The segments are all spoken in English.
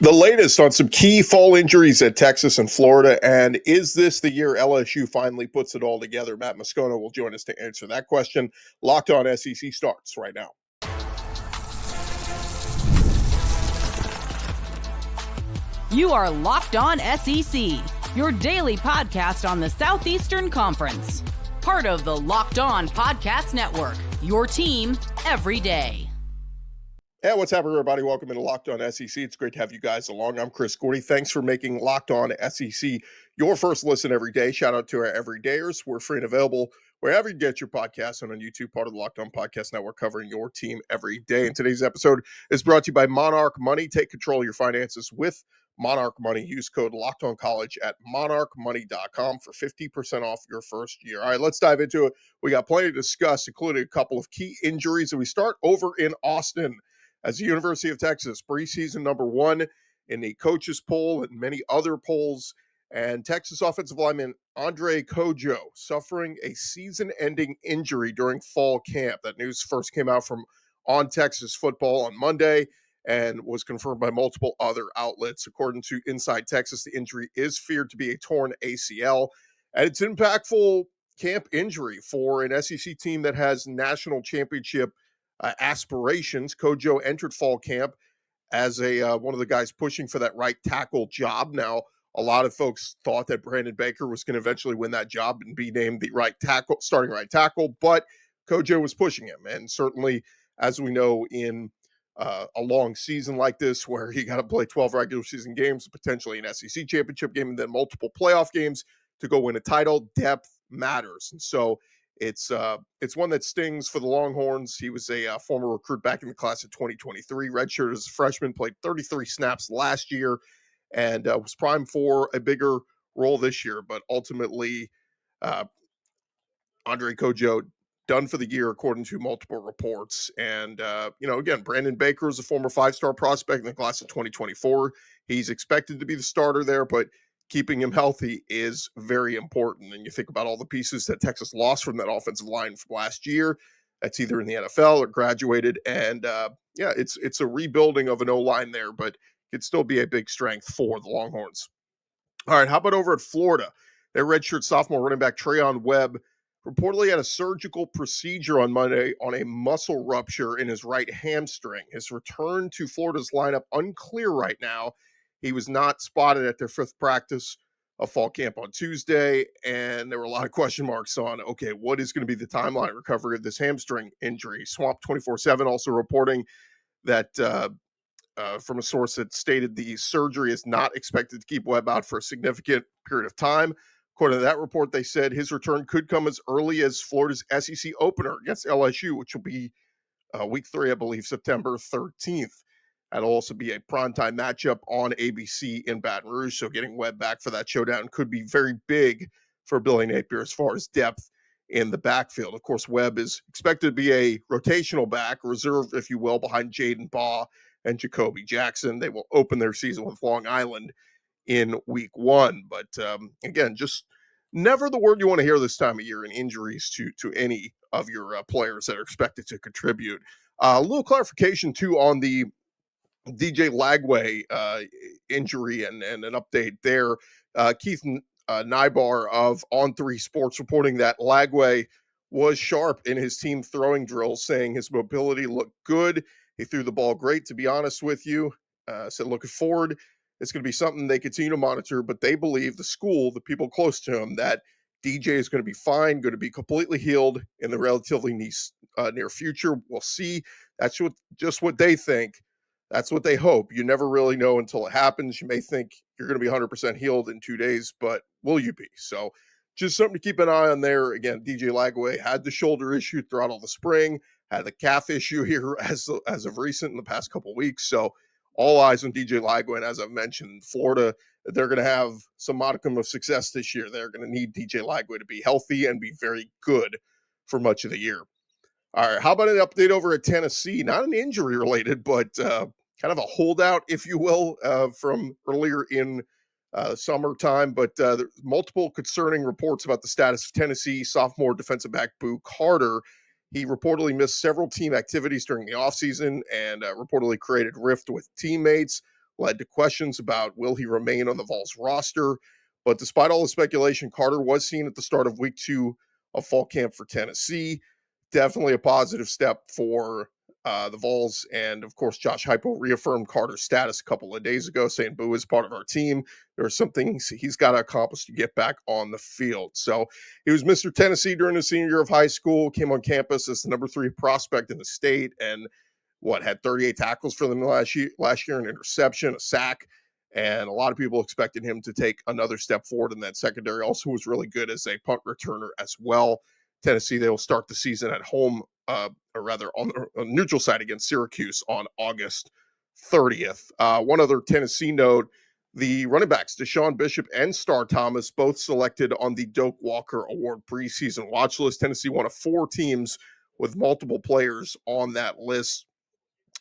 The latest on some key fall injuries at Texas and Florida, and is this the year LSU finally puts it all together? Matt Moscona will join us to answer that question. Locked On SEC starts right now. You are Locked On SEC, your daily podcast on the Southeastern Conference. Part of the Locked On Podcast Network, your team every day. Hey, what's happening, everybody? Welcome into Locked On SEC. It's great to have you guys along. I'm Chris Gordy. Thanks for making Locked On SEC your first listen every day. Shout out to our everydayers. We're free and available wherever you get your podcasts and on YouTube, part of the Locked On Podcast Network, covering your team every day. And today's episode is brought to you by Monarch Money. Take control of your finances with Monarch Money. Use code LOCKEDONCollege at monarchmoney.com for 50% off your first year. All right, let's dive into it. We got plenty to discuss, including a couple of key injuries. And we start over in Austin, as the University of Texas, preseason number one in the coaches poll and many other polls. And Texas offensive lineman Andre Cojoe suffering a season-ending injury during fall camp. That news first came out from On Texas Football on Monday and was confirmed by multiple other outlets. According to Inside Texas, the injury is feared to be a torn ACL, and it's an impactful camp injury for an SEC team that has national championship aspirations. Cojoe entered fall camp as one of the guys pushing for that right tackle job. Now, a lot of folks thought that Brandon Baker was going to eventually win that job and be named the starting right tackle, but Cojoe was pushing him. And certainly, as we know, in a long season like this, where you got to play 12 regular season games, potentially an SEC championship game, and then multiple playoff games to go win a title, depth matters. And so it's one that stings for the Longhorns. He was a former recruit back in the class of 2023, redshirted as a freshman, played 33 snaps last year, and was primed for a bigger role this year. But ultimately, Andre Cojoe done for the year, according to multiple reports. And, again, Brandon Baker is a former five-star prospect in the class of 2024. He's expected to be the starter there, but keeping him healthy is very important. And you think about all the pieces that Texas lost from that offensive line from last year. That's either in the NFL or graduated. And it's a rebuilding of an O-line there, but could still be a big strength for the Longhorns. All right, how about over at Florida? Their redshirt sophomore running back Treyaun Webb reportedly had a surgical procedure on Monday on a muscle rupture in his right hamstring. His return to Florida's lineup unclear right now. He was not spotted at their fifth practice of fall camp on Tuesday, and there were a lot of question marks on, okay, what is going to be the timeline recovery of this hamstring injury? Swamp 24/7 also reporting that from a source that stated the surgery is not expected to keep Webb out for a significant period of time. According to that report, they said his return could come as early as Florida's SEC opener against LSU, which will be week 3, I believe, September 13th. That'll also be a primetime matchup on ABC in Baton Rouge. So getting Webb back for that showdown could be very big for Billy Napier as far as depth in the backfield. Of course, Webb is expected to be a rotational back, reserve, if you will, behind Jaden Baugh and Jacoby Jackson. They will open their season with Long Island in week 1. But again, just never the word you want to hear this time of year in injuries to any of your players that are expected to contribute. A little clarification, too, on the DJ Lagway injury and an update there. Keith Nybar of On3 Sports reporting that Lagway was sharp in his team throwing drills, saying his mobility looked good. He threw the ball great, to be honest with you. Said looking forward, it's going to be something they continue to monitor, but they believe, the school, the people close to him, that DJ is going to be fine, going to be completely healed in the relatively near future. We'll see. That's just what they think. That's what they hope. You never really know until it happens. You may think you're going to be 100% healed in 2 days, but will you be? So just something to keep an eye on there. Again, DJ Lagway had the shoulder issue throughout all the spring, had the calf issue here as of recent in the past couple of weeks. So all eyes on DJ Lagway. And as I've mentioned, Florida, they're going to have some modicum of success this year. They're going to need DJ Lagway to be healthy and be very good for much of the year. All right, how about an update over at Tennessee? Not an injury related, but kind of a holdout, if you will, from earlier in summertime. But there's multiple concerning reports about the status of Tennessee sophomore defensive back Boo Carter. He reportedly missed several team activities during the offseason and reportedly created rift with teammates. led to questions about will he remain on the Vols roster. But despite all the speculation, Carter was seen at the start of week 2 of fall camp for Tennessee. Definitely a positive step for the Vols. And of course, Josh Heupel reaffirmed Carter's status a couple of days ago, saying Boo is part of our team. There are some things he's got to accomplish to get back on the field. So he was Mr. Tennessee during his senior year of high school, came on campus as the number 3 prospect in the state, and had 38 tackles for them last year, an interception, a sack. And a lot of people expected him to take another step forward in that secondary. Also was really good as a punt returner as well. Tennessee, they will start the season at home, or rather on the neutral side against Syracuse on August 30th. One other Tennessee note, the running backs, Deshaun Bishop and Star Thomas, both selected on the Doak Walker Award preseason watch list. Tennessee, one of 4 teams with multiple players on that list.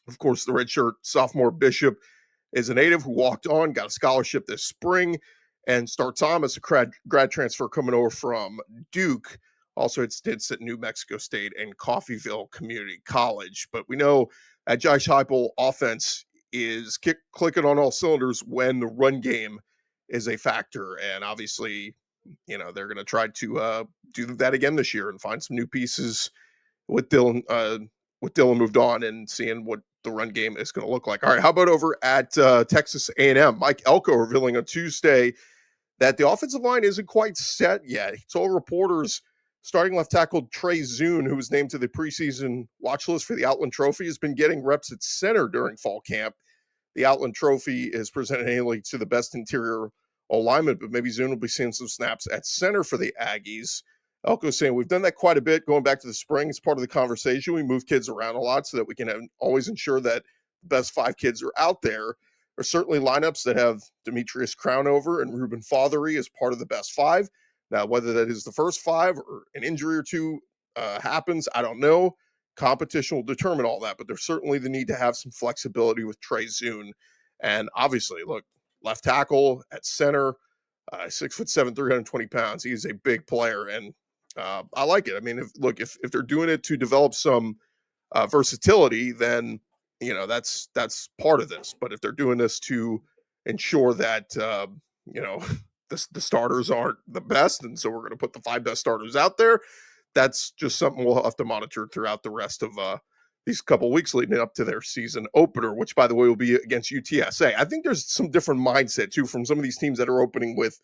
Of course, the redshirt sophomore Bishop is a native who walked on, got a scholarship this spring, and Star Thomas, a grad transfer coming over from Duke, also had stints at New Mexico State and Coffeyville Community College. But we know that Josh Heupel offense is clicking on all cylinders when the run game is a factor. And obviously, they're going to try to do that again this year and find some new pieces with Dylan moved on and seeing what the run game is going to look like. All right, how about over at Texas A&M? Mike Elko revealing on Tuesday that the offensive line isn't quite set yet. He told reporters starting left tackle Trey Zune, who was named to the preseason watch list for the Outland Trophy, has been getting reps at center during fall camp. The Outland Trophy is presented annually to the best interior O-lineman, but maybe Zune will be seeing some snaps at center for the Aggies. Elko saying we've done that quite a bit going back to the spring. It's part of the conversation. We move kids around a lot so that we can always ensure that the best 5 kids are out there. There's certainly lineups that have Demetrius Crownover and Ruben Fothery as part of the best 5. Now, whether that is the first 5 or an injury or 2 happens, I don't know. Competition will determine all that, but there's certainly the need to have some flexibility with Trey Zune. And obviously, look, left tackle at center, 6'7", 320 pounds. He is a big player, and I like it. I mean, if they're doing it to develop some versatility, then that's part of this. But if they're doing this to ensure that the starters aren't the best, and so we're going to put the 5 best starters out there, that's just something we'll have to monitor throughout the rest of these couple weeks leading up to their season opener, which, by the way, will be against UTSA. I think there's some different mindset, too, from some of these teams that are opening with,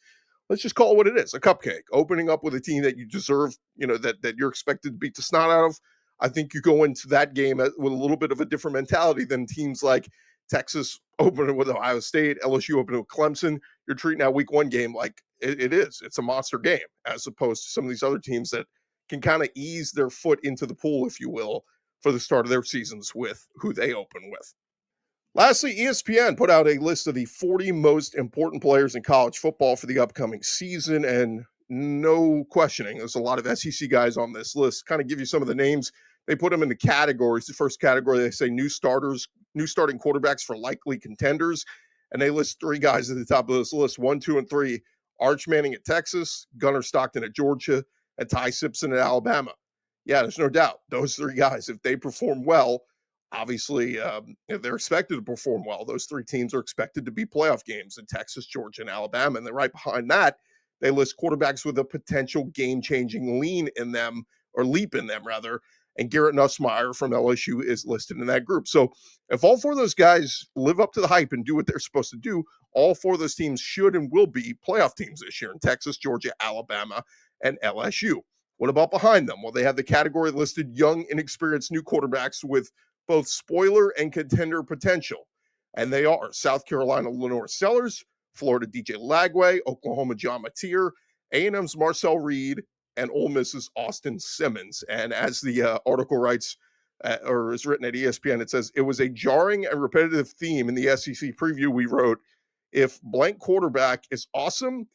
let's just call it what it is, a cupcake. Opening up with a team that you deserve, that you're expected to beat the snot out of. I think you go into that game with a little bit of a different mentality than teams like Texas opening with Ohio State, LSU opening with Clemson. You're treating that week 1 game like it is. It's a monster game, as opposed to some of these other teams that can kind of ease their foot into the pool, if you will, for the start of their seasons with who they open with. Lastly, ESPN put out a list of the 40 most important players in college football for the upcoming season, and no questioning, there's a lot of SEC guys on this list. Kind of give you some of the names. They put them into categories. The first category, they say new starting quarterbacks for likely contenders, and they list 3 guys at the top of this list, 1, 2, and 3. Arch Manning at Texas, Gunnar Stockton at Georgia, and Ty Simpson at Alabama. Yeah, there's no doubt. Those 3 guys, if they perform well, obviously, if they're expected to perform well, those 3 teams are expected to be playoff games in Texas, Georgia, and Alabama. And then right behind that, they list quarterbacks with a potential game-changing leap in them, rather. And Garrett Nussmeier from LSU is listed in that group. So if all 4 of those guys live up to the hype and do what they're supposed to do, all 4 of those teams should and will be playoff teams this year in Texas, Georgia, Alabama, and LSU. What about behind them? Well, they have the category listed young, inexperienced new quarterbacks with both spoiler and contender potential. And they are South Carolina Lenore Sellers, Florida DJ Lagway, Oklahoma John Mateer, A&M's Marcel Reed, and Ole Miss's Austin Simmons. And as the article writes, or is written at ESPN, it says, it was a jarring and repetitive theme in the SEC preview we wrote. If blank quarterback is awesome,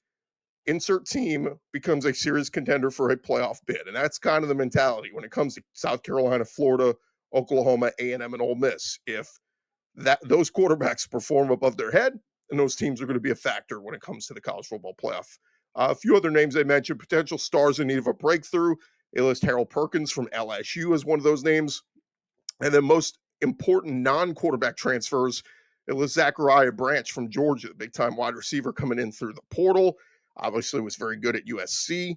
insert team becomes a serious contender for a playoff bid. And that's kind of the mentality when it comes to South Carolina, Florida, Oklahoma, A&M, and Ole Miss. If those quarterbacks perform above their head, and those teams are going to be a factor when it comes to the college football playoff. A few other names they mentioned, potential stars in need of a breakthrough. They list Harold Perkins from LSU as one of those names. And then most important non-quarterback transfers, It lists Zachariah Branch from Georgia, the big-time wide receiver coming in through the portal. Obviously was very good at USC.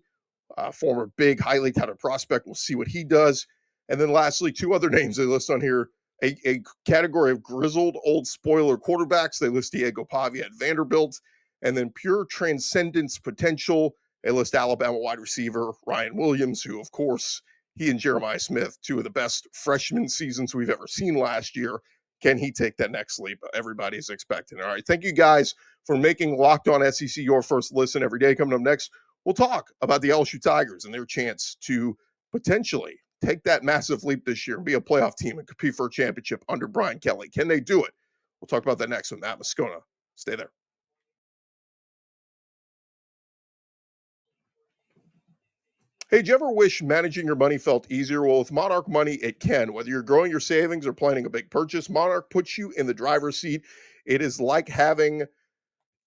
Former big, highly touted prospect. We'll see what he does. And then lastly, two other names they list on here. A category of grizzled old spoiler quarterbacks. They list Diego Pavia at Vanderbilt. And then pure transcendence potential. They list Alabama wide receiver Ryan Williams, who, of course, he and Jeremiah Smith, two of the best freshman seasons we've ever seen last year. Can he take that next leap? Everybody's expecting. All right. Thank you guys for making Locked On SEC your first listen every day. Coming up next, we'll talk about the LSU Tigers and their chance to potentially take that massive leap this year and be a playoff team and compete for a championship under Brian Kelly. Can they do it? We'll talk about that next with Matt Moscona. Stay there. Hey, do you ever wish managing your money felt easier? Well, with Monarch Money, it can. Whether you're growing your savings or planning a big purchase, Monarch puts you in the driver's seat. It is like having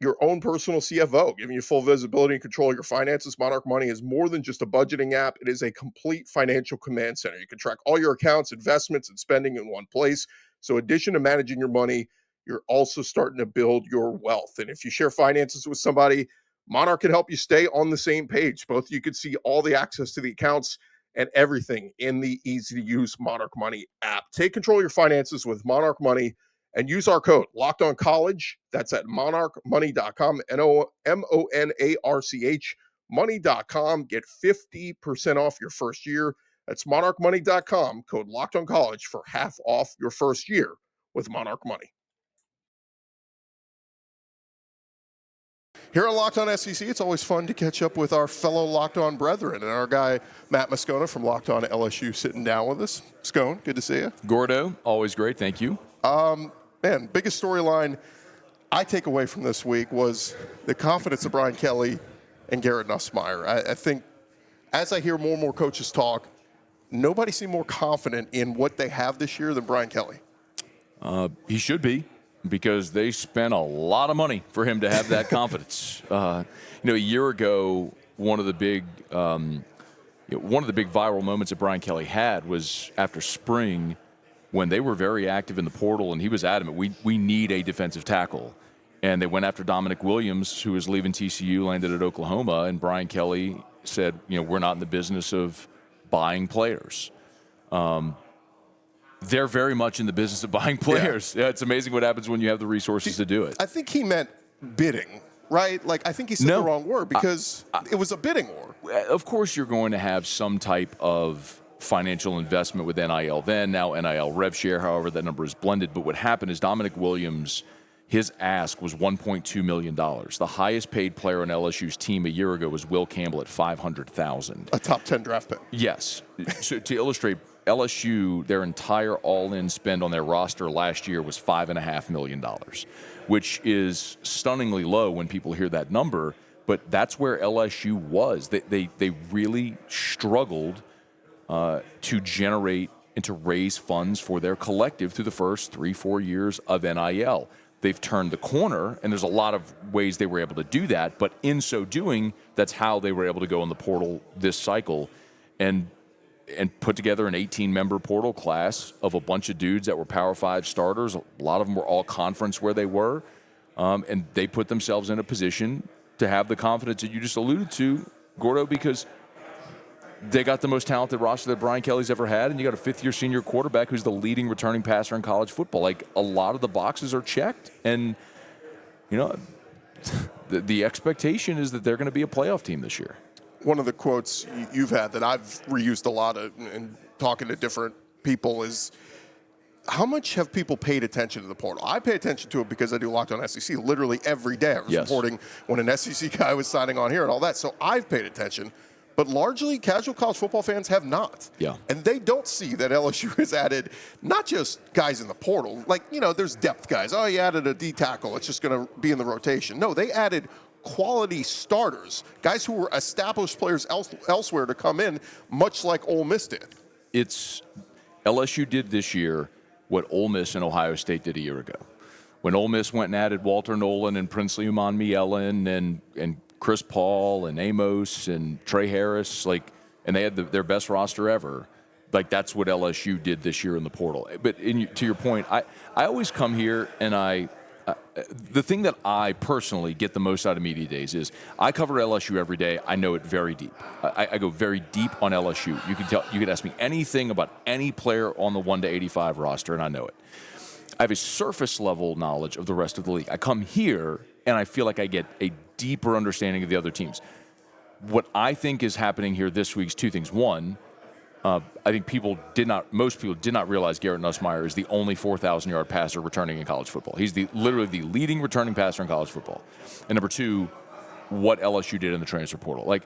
your own personal CFO, giving you full visibility and control of your finances. Monarch Money is more than just a budgeting app. It is a complete financial command center. You can track all your accounts, investments, and spending in one place. So in addition to managing your money, you're also starting to build your wealth. And if you share finances with somebody, Monarch can help you stay on the same page. Both you can see all the access to the accounts and everything in the easy-to-use Monarch Money app. Take control of your finances with Monarch Money and use our code LOCKEDONCollege. That's at monarchmoney.com, MONARCH, money.com. Get 50% off your first year. That's monarchmoney.com, code LOCKEDONCollege for half off your first year with Monarch Money. Here on Locked On SEC, it's always fun to catch up with our fellow Locked On brethren, and our guy Matt Moscona from Locked On LSU sitting down with us. Scone, good to see you. Gordo, always great, thank you. Man, biggest storyline I take away from this week was the confidence of Brian Kelly and Garrett Nussmeier. I think as I hear more and more coaches talk, nobody seemed more confident in what they have this year than Brian Kelly. He should be, because they spent a lot of money for him to have that confidence. A year ago, one of the big viral moments that Brian Kelly had was after spring, when they were very active in the portal, and he was adamant, we need a defensive tackle. And they went after Dominic Williams, who was leaving TCU, landed at Oklahoma, and Brian Kelly said, we're not in the business of buying players. They're very much in the business of buying players. Yeah, it's amazing what happens when you have the resources to do it. I think he meant bidding, right? Like, I think he said the wrong word, because it was a bidding war. Of course you're going to have some type of financial investment with NIL then, now NIL rev share, however that number is blended. But what happened is Dominic Williams, his ask was $1.2 million. The highest paid player on LSU's team a year ago was Will Campbell at $500,000. A top 10 draft pick. Yes. So to illustrate, LSU, their entire all-in spend on their roster last year was $5.5 million, which is stunningly low when people hear that number. But that's where LSU was. They really struggled to generate and to raise funds for their collective through the first 3-4 years of NIL. They've turned the corner, and there's a lot of ways they were able to do that. But in so doing, that's how they were able to go in the portal this cycle and put together an 18-member portal class of a bunch of dudes that were Power 5 starters. A lot of them were all conference where they were, and they put themselves in a position to have the confidence that you just alluded to, Gordo, because they got the most talented roster that Brian Kelly's ever had, and you got a fifth-year senior quarterback who's the leading returning passer in college football. Like, a lot of the boxes are checked, and, the expectation is that they're going to be a playoff team this year. One of the quotes you've had that I've reused a lot in talking to different people is, how much have people paid attention to the portal? I pay attention to it because I do Locked On SEC literally every day. I was reporting when an SEC guy was signing on here and all that, so I've paid attention. But largely, casual college football fans have not. Yeah. And they don't see that LSU has added not just guys in the portal. Like, there's depth guys. Oh, you added a D tackle. It's just going to be in the rotation. No, they added quality starters, guys who were established players elsewhere to come in, much like Ole Miss did. LSU did this year what Ole Miss and Ohio State did a year ago. When Ole Miss went and added Walter Nolan and Princely Uman-Mielen and Chris Paul and Amos and Trey Harris, and they had their best roster ever. Like, that's what LSU did this year in the portal. But to your point, I always come here and the thing that I personally get the most out of media days is I cover LSU every day. I know it very deep. I go very deep on LSU. You can ask me anything about any player on the 1 to 85 roster, and I know it. I have a surface level knowledge of the rest of the league. I come here and I feel like I get a deeper understanding of the other teams. What I think is happening here this week is two things. One, I think most people did not realize Garrett Nussmeier is the only 4,000-yard passer returning in college football. He's literally the leading returning passer in college football. And number two, what LSU did in the transfer portal. Like,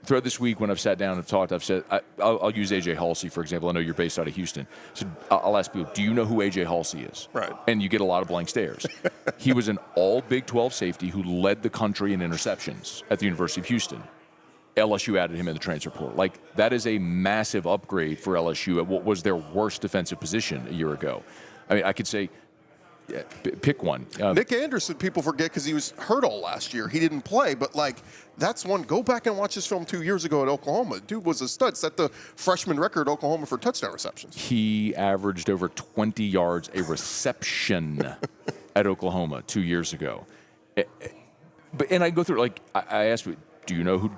throughout this week when I've sat down and talked, I've said, I'll use A.J. Halsey, for example. I know you're based out of Houston. So I'll ask people, do you know who A.J. Halsey is? Right. And you get a lot of blank stares. He was an all Big 12 safety who led the country in interceptions at the University of Houston. LSU added him in the transfer portal. Like, that is a massive upgrade for LSU at what was their worst defensive position a year ago. I mean, I could say, pick one. Nick Anderson, people forget because he was hurt all last year. He didn't play, but that's one. Go back and watch his film 2 years ago at Oklahoma. Dude was a stud. Set the freshman record at Oklahoma for touchdown receptions. He averaged over 20 yards a reception at Oklahoma 2 years ago. And I go through, I asked, do you know who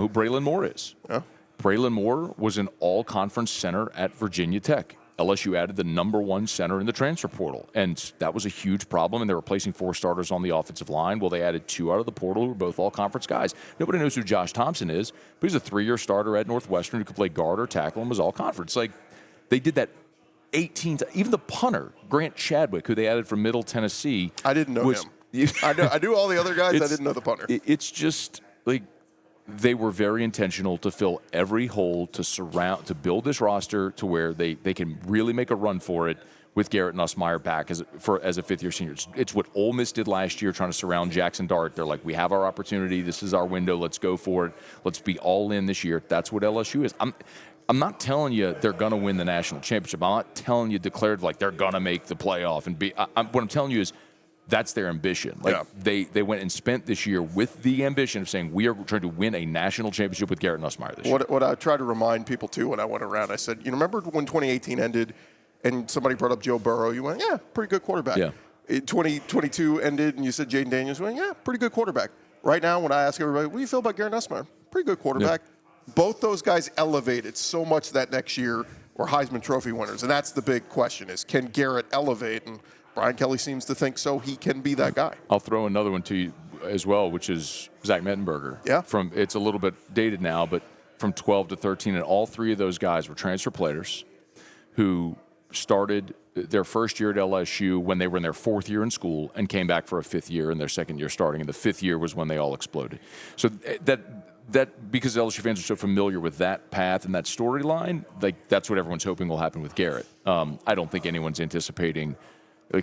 Braylon Moore is? Yeah. Braylon Moore was an all-conference center at Virginia Tech. LSU added the number one center in the transfer portal, and that was a huge problem, and they were replacing 4 starters on the offensive line. Well, they added 2 out of the portal who were both all-conference guys. Nobody knows who Josh Thompson is, but he's a 3-year starter at Northwestern who could play guard or tackle and was all-conference. Like, they did that 18 times. Even the punter, Grant Chadwick, who they added from Middle Tennessee. I didn't know him. I knew all the other guys. I didn't know the punter. It's just, like, they were very intentional to fill every hole, to build this roster to where they can really make a run for it with Garrett Nussmeier back as a fifth-year senior. It's what Ole Miss did last year, trying to surround Jackson Dart. They're like, we have our opportunity. This is our window. Let's go for it. Let's be all in this year. That's what LSU is. I'm not telling you they're going to win the national championship. I'm not telling you declared like they're going to make the playoff. What I'm telling you is that's their ambition. They went and spent this year with the ambition of saying we are trying to win a national championship with Garrett Nussmeier this year. What I try to remind people, too, when I went around, I said, remember when 2018 ended and somebody brought up Joe Burrow? You went, yeah, pretty good quarterback. Yeah. 2022 ended and you said Jaden Daniels. You went, yeah, pretty good quarterback. Right now, when I ask everybody, what do you feel about Garrett Nussmeier? Pretty good quarterback. Yeah. Both those guys elevated so much that next year were Heisman Trophy winners. And that's the big question is, can Garrett elevate? And Brian Kelly seems to think so. He can be that guy. I'll throw another one to you as well, which is Zach Mettenberger. Yeah. It's a little bit dated now, but from 12 to 13, and all 3 of those guys were transfer players who started their first year at LSU when they were in their 4th year in school and came back for a 5th year in their 2nd year starting. And the 5th year was when they all exploded. So that because LSU fans are so familiar with that path and that storyline, that's what everyone's hoping will happen with Garrett. I don't think anyone's anticipating.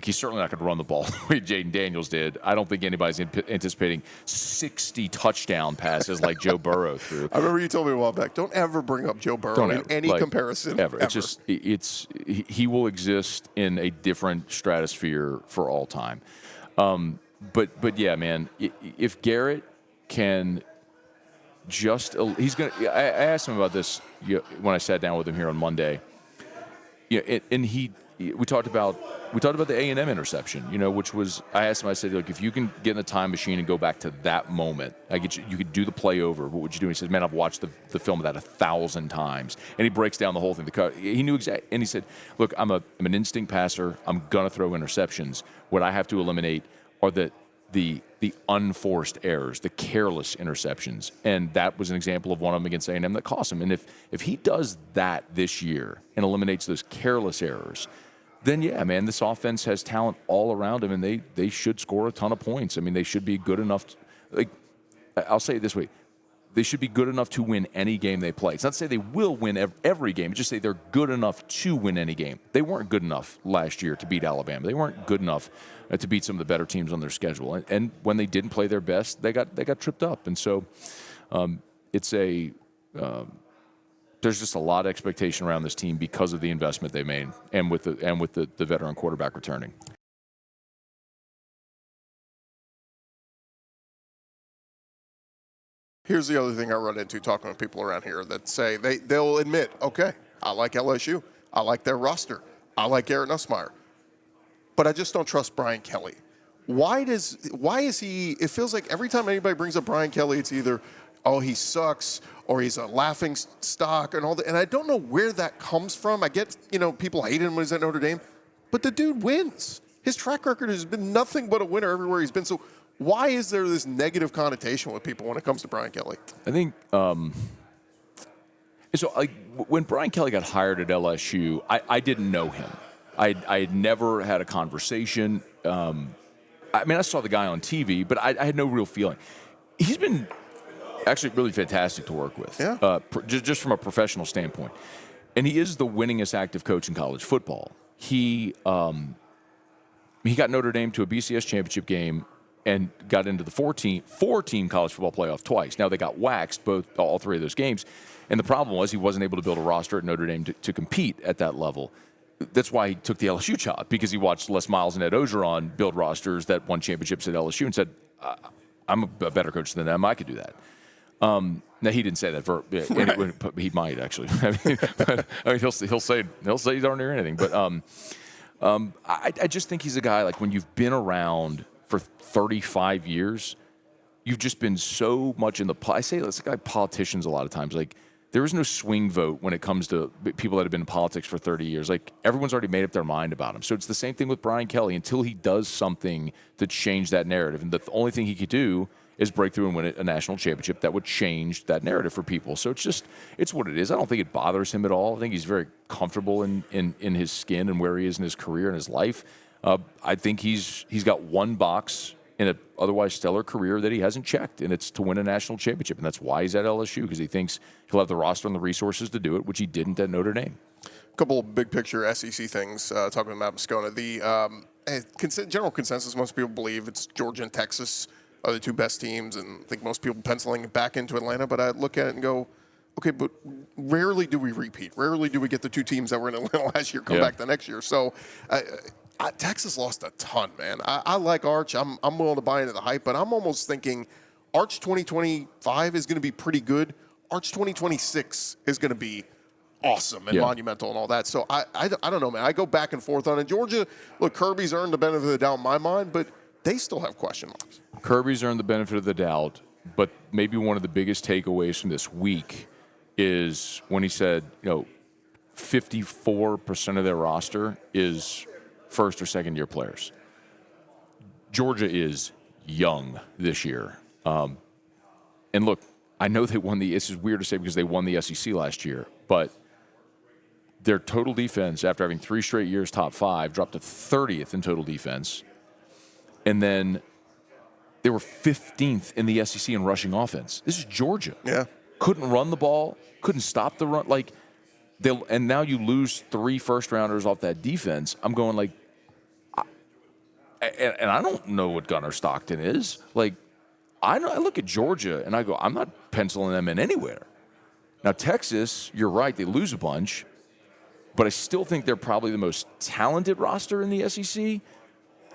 He's certainly not going to run the ball the way Jaden Daniels did. I don't think anybody's anticipating 60 touchdown passes like Joe Burrow threw. I remember you told me a while back, don't ever bring up Joe Burrow in any comparison. Ever. He will exist in a different stratosphere for all time. But yeah, man, if Garrett can just, he's going to, I asked him about this when I sat down with him here on Monday. Yeah, and we talked about the A&M interception, which was, I asked him, I said, look, if you can get in the time machine and go back to that moment, you could do the play over, what would you do? He said, man, I've watched the film of that 1,000 times. And he breaks down the whole thing. He knew exactly, and he said, look, I'm an instinct passer. I'm going to throw interceptions. What I have to eliminate are the unforced errors, the careless interceptions. And that was an example of one of them against A&M that cost him. And if he does that this year and eliminates those careless errors, then yeah, man, this offense has talent all around him, and they should score a ton of points. I mean, they should be good enough. I'll say it this way. They should be good enough to win any game they play. It's not to say they will win every game. It's just say they're good enough to win any game. They weren't good enough last year to beat Alabama. They weren't good enough to beat some of the better teams on their schedule. And when they didn't play their best, they got tripped up. And so there's just a lot of expectation around this team because of the investment they made and with the veteran quarterback returning. Here's the other thing I run into talking to people around here that say they'll admit, okay, I like LSU. I like their roster. I like Garrett Nussmeier. But I just don't trust Brian Kelly. Why is he, it feels like every time anybody brings up Brian Kelly, it's either, oh, he sucks, or he's a laughing stock and all that. And I don't know where that comes from. I get, people hate him when he's at Notre Dame, but the dude wins. His track record has been nothing but a winner everywhere he's been. So why is there this negative connotation with people when it comes to Brian Kelly? I think when Brian Kelly got hired at LSU, I didn't know him. I had never had a conversation. I saw the guy on TV, but I had no real feeling. He's been actually really fantastic to work with, just from a professional standpoint. And he is the winningest active coach in college football. He got Notre Dame to a BCS championship game and got into the four-team college football playoff twice. Now, they got waxed all three of those games. And the problem was he wasn't able to build a roster at Notre Dame to compete at that level. That's why he took the LSU job, because he watched Les Miles and Ed Ogeron build rosters that won championships at LSU and said, I'm a better coach than them. I could do that. Now, he didn't say that but he might actually. He'll say darn near anything. But I just think he's a guy, like, when you've been around for 35 years, you've just been so much in the. I say it's like politicians a lot of times. Like, there is no swing vote when it comes to people that have been in politics for 30 years. Like, everyone's already made up their mind about him. So it's the same thing with Brian Kelly until he does something to change that narrative. And the only thing he could do is break through and win a national championship that would change that narrative for people. So it's what it is. I don't think it bothers him at all. I think he's very comfortable in his skin and where he is in his career and his life. I think he's got one box in an otherwise stellar career that he hasn't checked, and it's to win a national championship. And that's why he's at LSU, because he thinks he'll have the roster and the resources to do it, which he didn't at Notre Dame. A couple of big picture SEC things, talking with Matt Moscona. The general consensus, most people believe it's Georgia and Texas are the two best teams, and I think most people penciling it back into Atlanta. But I look at it and go, okay, but rarely do we repeat. Rarely do we get the two teams that were in Atlanta last year come back the next year. So Texas lost a ton, man. I like Arch. I'm willing to buy into the hype, but I'm almost thinking Arch 2025 is going to be pretty good. Arch 2026 is going to be awesome and monumental and all that. So I don't know, man. I go back and forth on it. Georgia, look, Kirby's earned the benefit of the doubt in my mind, but they still have question marks. Kirby's earned the benefit of the doubt, but maybe one of the biggest takeaways from this week is when he said, 54% of their roster is first or second year players. Georgia is young this year. And look, I know they won this is weird to say because they won the SEC last year, but their total defense, after having 3 straight years top 5, dropped to 30th in total defense. And then they were 15th in the SEC in rushing offense. This is Georgia. Yeah. Couldn't run the ball, couldn't stop the run. And now you lose 3 first-rounders off that defense. I'm going and I don't know what Gunnar Stockton is. I look at Georgia and I go, I'm not penciling them in anywhere. Now, Texas, you're right, they lose a bunch, but I still think they're probably the most talented roster in the SEC,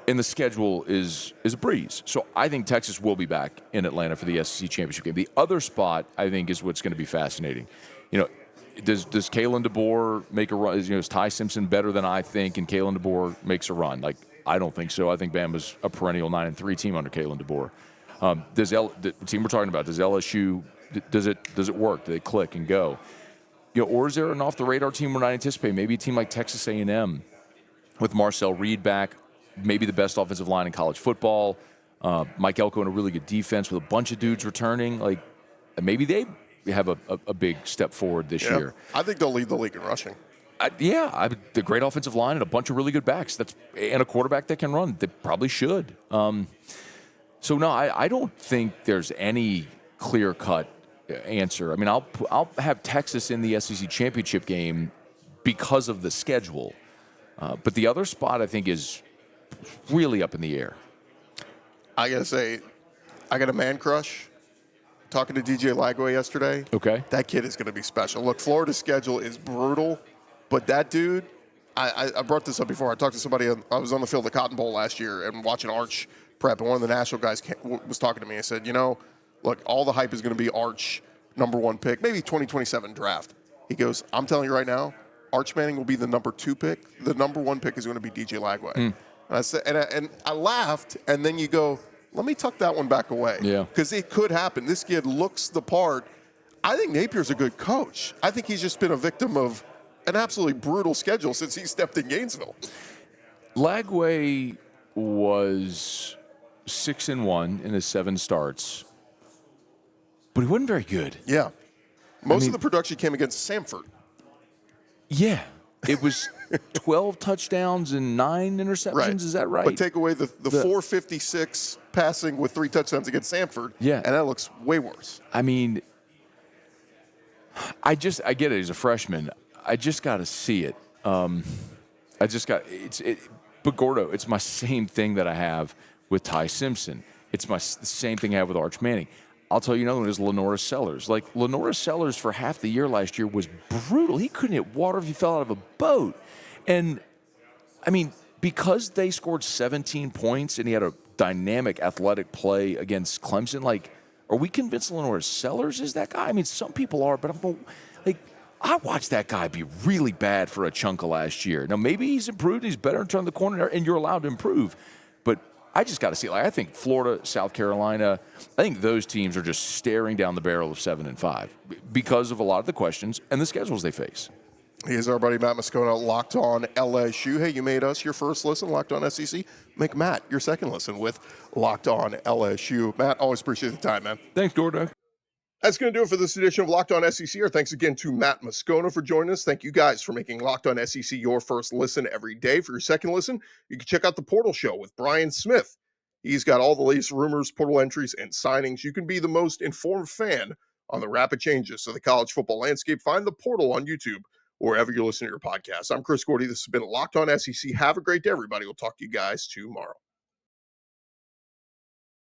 and the schedule is a breeze. So I think Texas will be back in Atlanta for the SEC championship game. The other spot, I think, is what's going to be fascinating. Does Kalen DeBoer make a run? Is Ty Simpson better than I think, and Kalen DeBoer makes a run? I don't think so. I think Bama's a perennial 9-3 team under Kalen DeBoer. The team we're talking about, does LSU, does it work? Do they click and go? Or is there an off-the-radar team we're not anticipating? Maybe a team like Texas A&M with Marcel Reed back, maybe the best offensive line in college football. Mike Elko in a really good defense with a bunch of dudes returning. Maybe they have a big step forward this year. I think they'll lead the league in rushing. The great offensive line and a bunch of really good backs. And a quarterback that can run. They probably should. So no, I don't think there's any clear-cut answer. I mean, I'll have Texas in the SEC championship game because of the schedule, but the other spot I think is really up in the air. I gotta say, I got a man crush. Talking to DJ Lagway yesterday. Okay, that kid is going to be special. Look, Florida's schedule is brutal, but that dude. I brought this up before. I talked to somebody. I was on the field at the Cotton Bowl last year and watching Arch prep, and one of the national guys was talking to me. I said, look, all the hype is going to be Arch, #1 pick, maybe 2027 draft. He goes, I'm telling you right now, Arch Manning will be the number 2 pick. The number 1 pick is going to be DJ Lagway. And I said, and I laughed, and then you go, let me tuck that one back away. Yeah. Because it could happen. This kid looks the part. I think Napier's a good coach. I think he's just been a victim of an absolutely brutal schedule since he stepped in Gainesville. Lagway was 6-1 in his 7 starts, but he wasn't very good. Yeah. Most of the production came against Samford. Yeah. It was 12 touchdowns and 9 interceptions. Right. Is that right? But take away the 456 passing with 3 touchdowns against Samford. Yeah. And that looks way worse. I mean, I get it. He's a freshman. I just got to see it. But Gordo, it's my same thing that I have with Ty Simpson. It's the same thing I have with Arch Manning. I'll tell you another one is Lenora Sellers. Like, Lenora Sellers for half the year last year was brutal. He couldn't hit water if he fell out of a boat. And, I mean, because they scored 17 points and he had a dynamic athletic play against Clemson, like, are we convinced Lenora Sellers is that guy? I mean, some people are, but I watched that guy be really bad for a chunk of last year. Now, maybe he's improved. He's better and turned the corner, and you're allowed to improve. But I just got to see. Like, I think Florida, South Carolina, I think those teams are just staring down the barrel of 7-5 because of a lot of the questions and the schedules they face. Here's our buddy Matt Moscona, Locked On LSU. Hey, you made us your first listen, Locked On SEC. Make Matt your second listen with Locked On LSU. Matt, always appreciate the time, man. Thanks, Gordo. That's going to do it for this edition of Locked On SEC. Our thanks again to Matt Moscona for joining us. Thank you guys for making Locked On SEC your first listen every day. For your second listen, you can check out the Portal Show with Brian Smith. He's got all the latest rumors, portal entries, and signings. You can be the most informed fan on the rapid changes to the college football landscape. Find the Portal on YouTube, wherever you listen to your podcast. I'm Chris Gordy. This has been Locked On SEC. Have a great day, everybody. We'll talk to you guys tomorrow.